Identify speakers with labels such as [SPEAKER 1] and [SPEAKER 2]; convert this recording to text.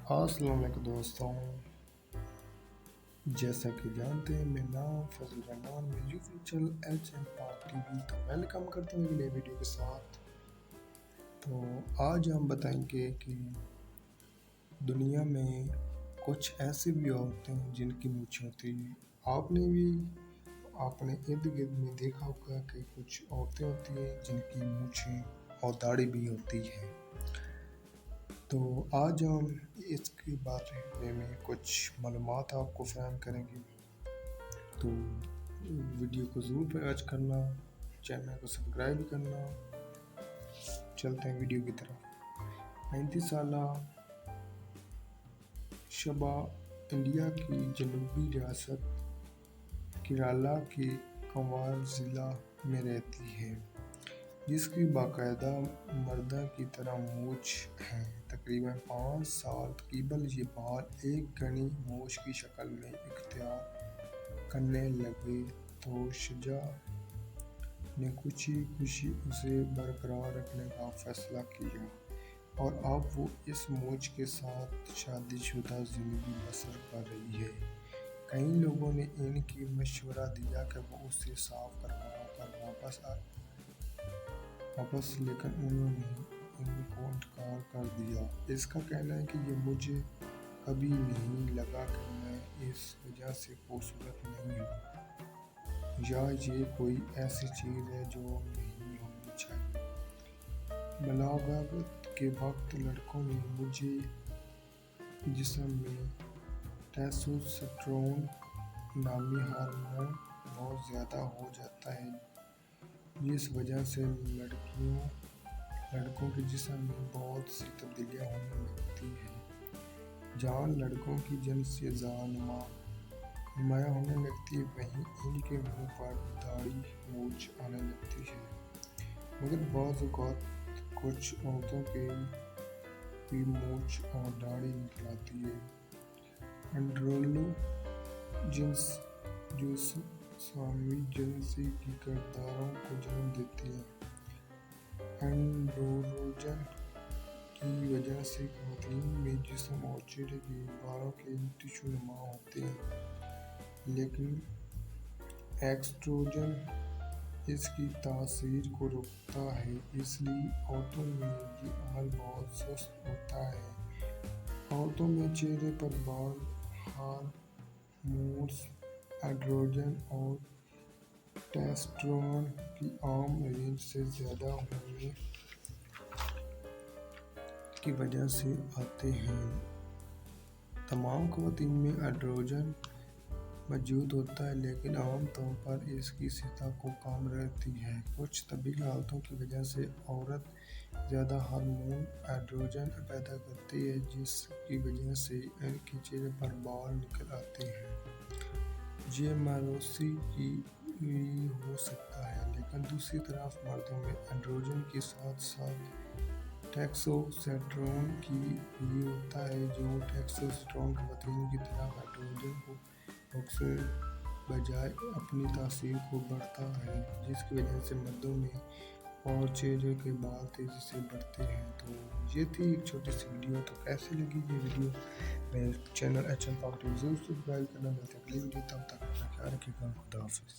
[SPEAKER 1] السلام علیکم دوستوں، جیسا کہ جانتے ہیں میں نام فضل الرحمان میں یوٹیوب چینل ایچ ایم پاک ٹی وی تو ویلکم کرتا ہوں ایک نئے ویڈیو کے ساتھ۔ تو آج ہم بتائیں گے کہ دنیا میں کچھ ایسے بھی عورتیں ہیں جن کی مونچھ ہوتی ہے۔ آپ نے بھی اپنے ارد گرد میں دیکھا ہوگا کہ کچھ عورتیں ہوتی ہیں جن کی مونچھیں اور داڑھی بھی ہوتی ہے۔ تو آج ہم اس کے بارے میں کچھ معلومات آپ کو فراہم کریں گے، تو ویڈیو کو ضرور واچ کرنا، چینل کو سبسکرائب بھی کرنا۔ چلتے ہیں ویڈیو کی طرف۔ 35 سالہ شبہ انڈیا کی جنوبی ریاست کیرالہ کے کنور ضلع میں رہتی ہے، جس کی باقاعدہ مردوں کی طرح مونچھ ہے۔ تقریباً 5 سال قبل یہ بال ایک گھنی مونچھ کی شکل میں اختیار کرنے لگے تو شجاع نے خوشی اسے برقرار رکھنے کا فیصلہ کیا اور اب وہ اس مونچھ کے ساتھ شادی شدہ زندگی بسر کر رہی ہے۔ کئی لوگوں نے ان کی مشورہ دیا کہ وہ اسے صاف کروا کر واپس لیکن انہوں نے ان کو انکار کر دیا۔ اس کا کہنا ہے کہ مجھے کبھی نہیں لگا کہ میں اس وجہ سے خوبصورت نہیں ہوں یا یہ کوئی ایسی چیز ہے جو نہیں ہونی چاہیے۔ بلاغت کے وقت لڑکوں میں مجھے جسم میں ٹیسٹوسٹیرون نامی ہارمون بہت زیادہ ہو جاتا ہے، جس وجہ سے لڑکوں کے جسم میں بہت سی تبدیلیاں ہونے لگتی ہیں۔ جہاں لڑکوں کی جنسی اعضاء نمایاں ہونے لگتی ہے، وہیں ان کے منہ پر داڑھی مونچھ آنے لگتی ہے۔ مگر بعض اوقات کچھ عورتوں کی بھی مونچھ اور داڑھی نکل آتی ہے۔ اینڈروجنس جو ساموی جنسی کی کرداروں کو جنم دیتی ہے۔ اینڈروجن کی وجہ سے خواتین میں جسم اور چہرے کے بالوں کے ٹشو نما ہوتے ہیں، لیکن ایسٹروجن اس کی تاثیر کو روکتا ہے، اس لیے عورتوں میں یہ عمل بہت سست ہوتا ہے۔ عورتوں میں چہرے پر بال ہارمونز اینڈروجن اور ٹیسٹوسٹیرون کی عام رینج سے زیادہ ہونے کی وجہ سے آتے ہیں۔ تمام خواتین میں اینڈروجن موجود ہوتا ہے، لیکن عام طور پر اس کی سطح کو کم رہتی ہے۔ کچھ طبی حالتوں کی وجہ سے عورت زیادہ ہارمون اینڈروجن پیدا کرتی ہے، جس کی وجہ سے ان کے چہرے پر بال نکل آتے ہیں۔ یہ موروثی بھی ہو سکتا ہے، لیکن دوسری طرف مردوں میں اینڈروجن کے ساتھ ساتھ ٹیسٹوسٹیرون بھی ہوتا ہے۔ جو ٹیسٹوسٹیرون خواتین کی طرح اینڈروجن کو روکنے بجائے اپنی تاثیر کو بڑھاتا ہے، جس کی وجہ سے مردوں میں اور چہرے کے بال تیزی سے بڑھتے ہیں۔ تو یہ تھی ایک چھوٹی سی ویڈیو۔ تو کیسی لگی یہ ویڈیو؟ میرے چینل ایچ ایم پاک ٹی وی ضرور سبسکرائب کرنا۔ ملتے ہیں اگلی ویڈیو، تب تک اپنا خیال رکھیے گا۔ خدا حافظ۔